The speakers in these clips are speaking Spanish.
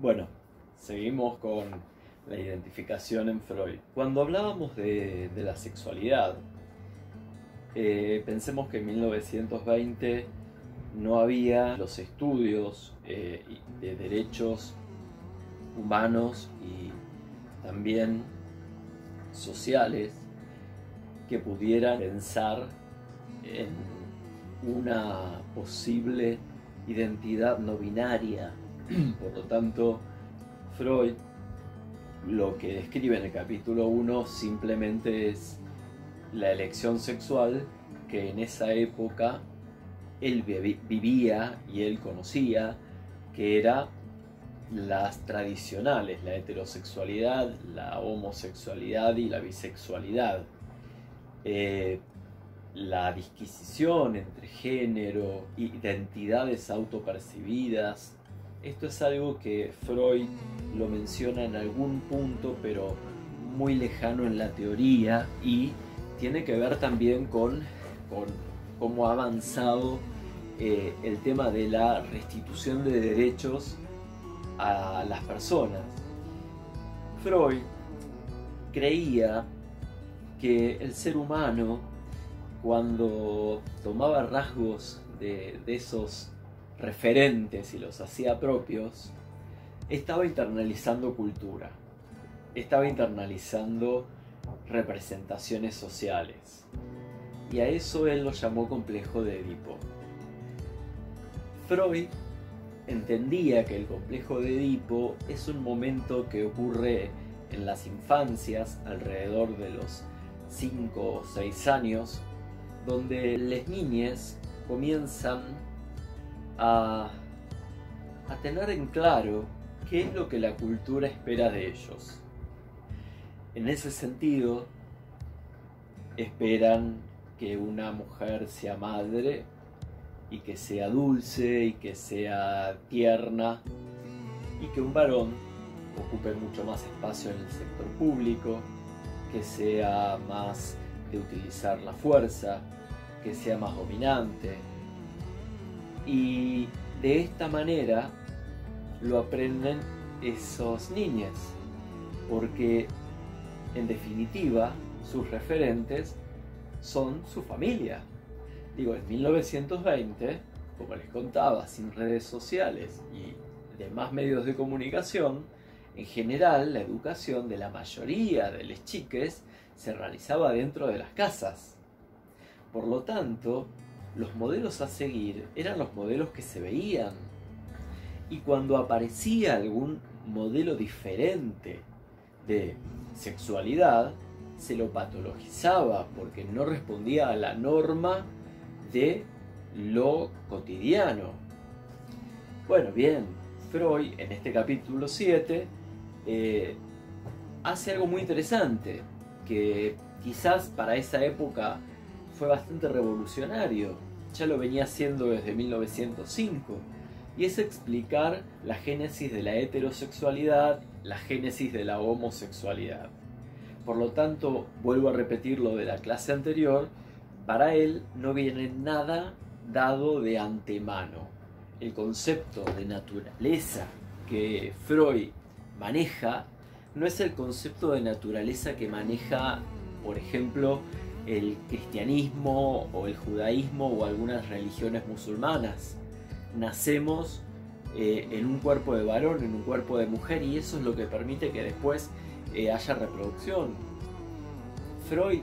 Bueno, seguimos con la identificación en Freud. Cuando hablábamos de la sexualidad, pensemos que en 1920 no había los estudios de derechos humanos y también sociales que pudieran pensar en una posible identidad no binaria. Por lo tanto, Freud lo que describe en el capítulo 1 simplemente es la elección sexual que en esa época él vivía y él conocía, que era las tradicionales, la heterosexualidad, la homosexualidad y la bisexualidad. La disquisición entre género, identidades autopercibidas. Esto es algo que Freud lo menciona en algún punto, pero muy lejano en la teoría, y tiene que ver también con cómo ha avanzado el tema de la restitución de derechos a las personas. Freud creía que el ser humano, cuando tomaba rasgos de esos referentes y los hacía propios, estaba internalizando cultura, estaba internalizando representaciones sociales, y a eso él lo llamó complejo de Edipo. Freud entendía que el complejo de Edipo es un momento que ocurre en las infancias, alrededor de los 5 o 6 años, donde las niñas comienzan a tener en claro qué es lo que la cultura espera de ellos. En ese sentido, esperan que una mujer sea madre y que sea dulce y que sea tierna, y que un varón ocupe mucho más espacio en el sector público, que sea más de utilizar la fuerza, que sea más dominante. Y de esta manera lo aprenden esos niños, porque en definitiva sus referentes son su familia. Digo, en 1920, como les contaba, sin redes sociales y demás medios de comunicación, en general la educación de la mayoría de los chiques se realizaba dentro de las casas. Por lo tanto, los modelos a seguir eran los modelos que se veían. Y cuando aparecía algún modelo diferente de sexualidad, se lo patologizaba porque no respondía a la norma de lo cotidiano. Bueno, bien, Freud en este capítulo 7 hace algo muy interesante, que quizás para esa época fue bastante revolucionario, ya lo venía haciendo desde 1905, y es explicar la génesis de la heterosexualidad, la génesis de la homosexualidad. Por lo tanto, vuelvo a repetir lo de la clase anterior, para él no viene nada dado de antemano. El concepto de naturaleza que Freud maneja no es el concepto de naturaleza que maneja, por ejemplo, el cristianismo o el judaísmo o algunas religiones musulmanas. Nacemos en un cuerpo de varón, en un cuerpo de mujer, y eso es lo que permite que después haya reproducción. Freud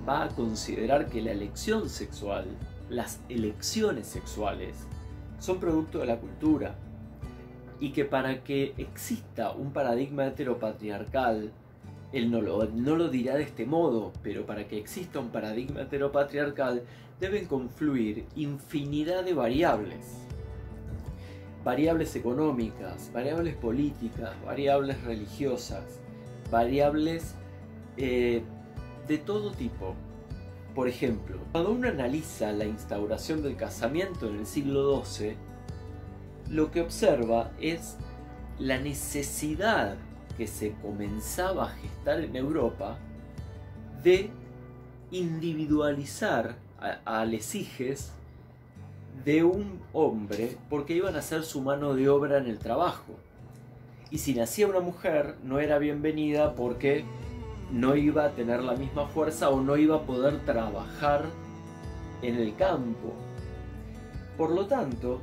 va a considerar que la elección sexual, las elecciones sexuales, son producto de la cultura, y que para que exista un paradigma heteropatriarcal, él no lo dirá de este modo, pero para que exista un paradigma heteropatriarcal deben confluir infinidad de variables. Variables económicas, variables políticas, variables religiosas, variables de todo tipo. Por ejemplo, cuando uno analiza la instauración del casamiento en el siglo XII, lo que observa es la necesidad que se comenzaba a gestar en Europa de individualizar a les hijes de un hombre, porque iban a ser su mano de obra en el trabajo. Y si nacía una mujer, no era bienvenida porque no iba a tener la misma fuerza o no iba a poder trabajar en el campo. Por lo tanto,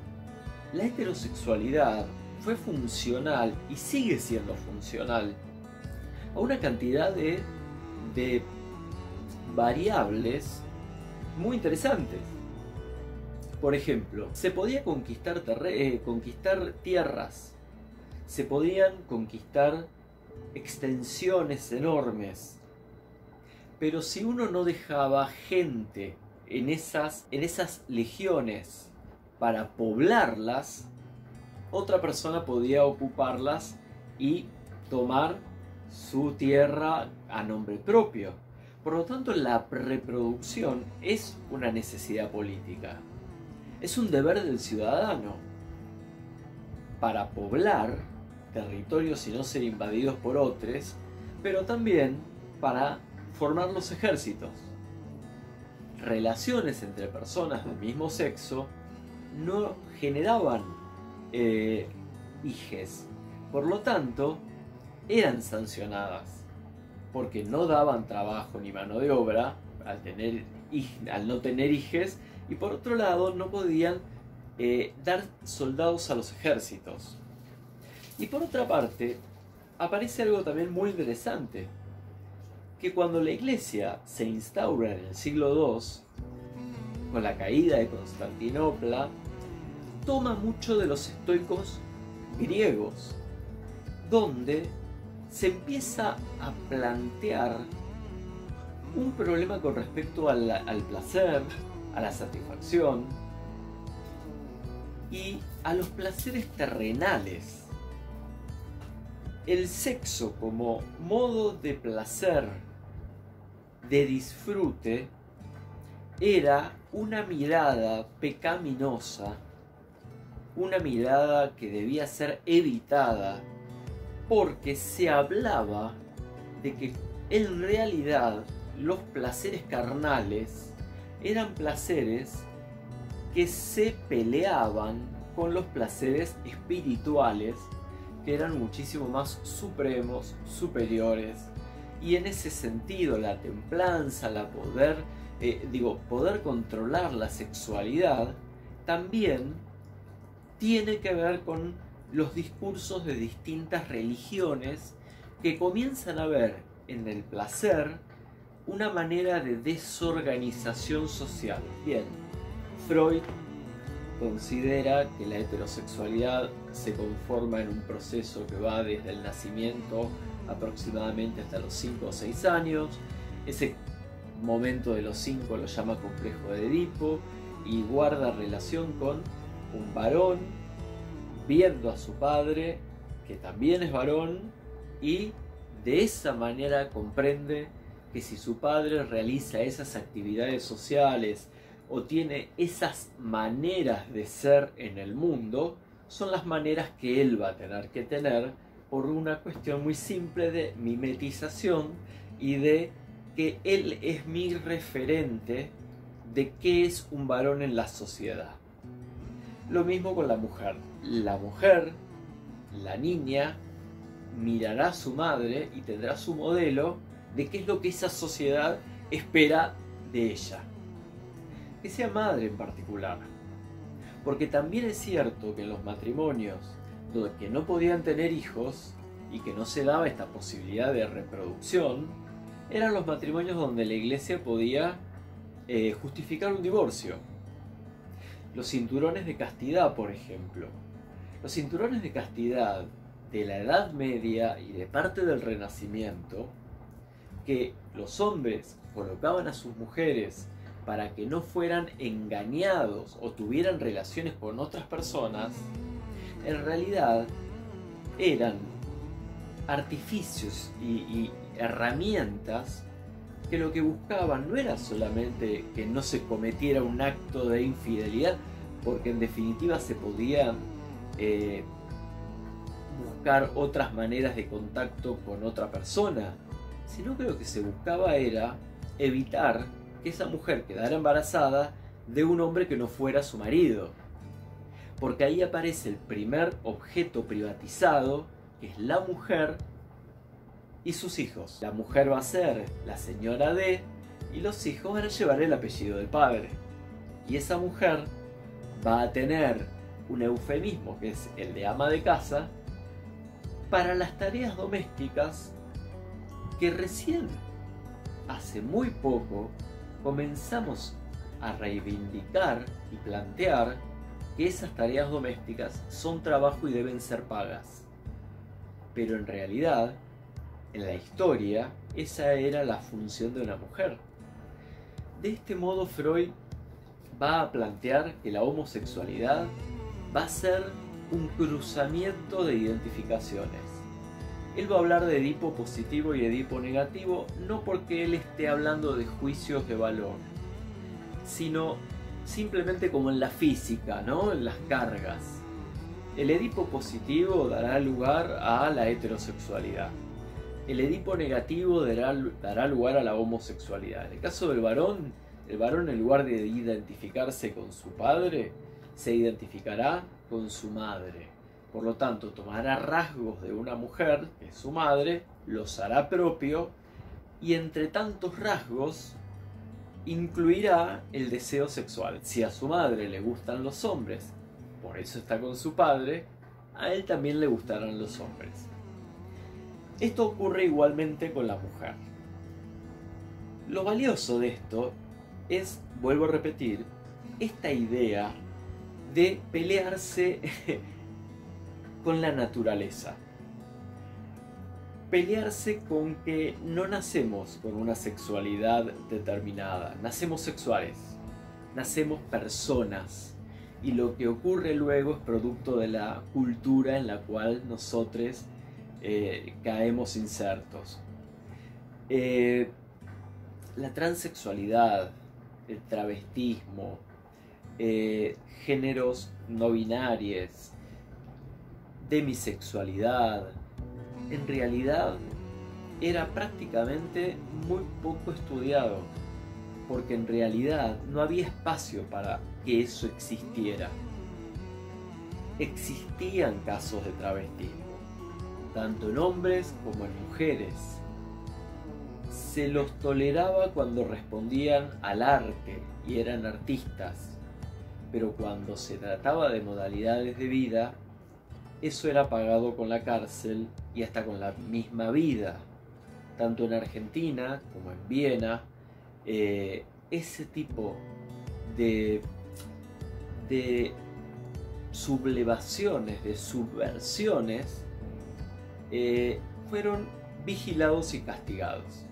la heterosexualidad fue funcional y sigue siendo funcional a una cantidad de variables muy interesantes. Por ejemplo, se podía conquistar tierras, se podían conquistar extensiones enormes, pero si uno no dejaba gente en esas legiones para poblarlas, otra persona podía ocuparlas y tomar su tierra a nombre propio. Por lo tanto, la reproducción es una necesidad política. Es un deber del ciudadano para poblar territorios y no ser invadidos por otros, pero también para formar los ejércitos. Relaciones entre personas del mismo sexo no generaban hijes, por lo tanto eran sancionadas porque no daban trabajo ni mano de obra al no tener hijes, y por otro lado no podían dar soldados a los ejércitos. Y por otra parte aparece algo también muy interesante, que cuando la iglesia se instaura en el siglo II, con la caída de Constantinopla, toma mucho de los estoicos griegos, donde se empieza a plantear un problema con respecto al placer, a la satisfacción y a los placeres terrenales. El sexo como modo de placer, de disfrute, era una mirada pecaminosa, una mirada que debía ser evitada, porque se hablaba de que en realidad los placeres carnales eran placeres que se peleaban con los placeres espirituales, que eran muchísimo más supremos, superiores, y en ese sentido la templanza, poder controlar la sexualidad también tiene que ver con los discursos de distintas religiones que comienzan a ver en el placer una manera de desorganización social. Bien, Freud considera que la heterosexualidad se conforma en un proceso que va desde el nacimiento aproximadamente hasta los 5 o 6 años. Ese momento de los 5 lo llama complejo de Edipo y guarda relación con un varón viendo a su padre, que también es varón, y de esa manera comprende que si su padre realiza esas actividades sociales o tiene esas maneras de ser en el mundo, son las maneras que él va a tener que tener por una cuestión muy simple de mimetización y de que él es mi referente de qué es un varón en la sociedad. Lo mismo con la mujer. La mujer, la niña, mirará a su madre y tendrá su modelo de qué es lo que esa sociedad espera de ella. Que sea madre en particular. Porque también es cierto que en los matrimonios que no podían tener hijos y que no se daba esta posibilidad de reproducción, eran los matrimonios donde la iglesia podía justificar un divorcio. Los cinturones de castidad, por ejemplo. Los cinturones de castidad de la Edad Media y de parte del Renacimiento, que los hombres colocaban a sus mujeres para que no fueran engañados o tuvieran relaciones con otras personas, en realidad eran artificios y herramientas que lo que buscaban no era solamente que no se cometiera un acto de infidelidad, porque en definitiva se podían buscar otras maneras de contacto con otra persona, sino que lo que se buscaba era evitar que esa mujer quedara embarazada de un hombre que no fuera su marido, porque ahí aparece el primer objeto privatizado que es la mujer y sus hijos. La mujer va a ser la señora D y los hijos van a llevar el apellido del padre. Y esa mujer va a tener un eufemismo que es el de ama de casa para las tareas domésticas que recién hace muy poco comenzamos a reivindicar y plantear que esas tareas domésticas son trabajo y deben ser pagas. Pero en realidad, en la historia, esa era la función de una mujer. De este modo, Freud va a plantear que la homosexualidad va a ser un cruzamiento de identificaciones. Él va a hablar de Edipo positivo y Edipo negativo, no porque él esté hablando de juicios de valor, sino simplemente como en la física, ¿no? En las cargas. El Edipo positivo dará lugar a la heterosexualidad. El Edipo negativo dará lugar a la homosexualidad. En el caso del varón, el varón en lugar de identificarse con su padre, se identificará con su madre. Por lo tanto, tomará rasgos de una mujer, que es su madre, los hará propio, y entre tantos rasgos incluirá el deseo sexual. Si a su madre le gustan los hombres, por eso está con su padre, a él también le gustarán los hombres. Esto ocurre igualmente con la mujer. Lo valioso de esto es, vuelvo a repetir, esta idea de pelearse con la naturaleza. Pelearse con que no nacemos con una sexualidad determinada, nacemos sexuales, nacemos personas, y lo que ocurre luego es producto de la cultura en la cual nosotros caemos insertos. La transexualidad, el travestismo, géneros no binarios, demisexualidad, en realidad era prácticamente muy poco estudiado, porque en realidad no había espacio para que eso existiera. Existían casos de travestismo, tanto en hombres como en mujeres. Se los toleraba cuando respondían al arte y eran artistas, pero cuando se trataba de modalidades de vida, eso era pagado con la cárcel y hasta con la misma vida. Tanto en Argentina como en Viena, ese tipo de sublevaciones, de subversiones, fueron vigilados y castigados.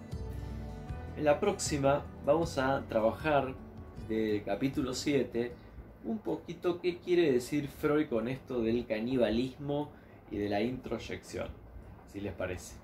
En la próxima vamos a trabajar del capítulo 7 un poquito qué quiere decir Freud con esto del canibalismo y de la introyección, si les parece.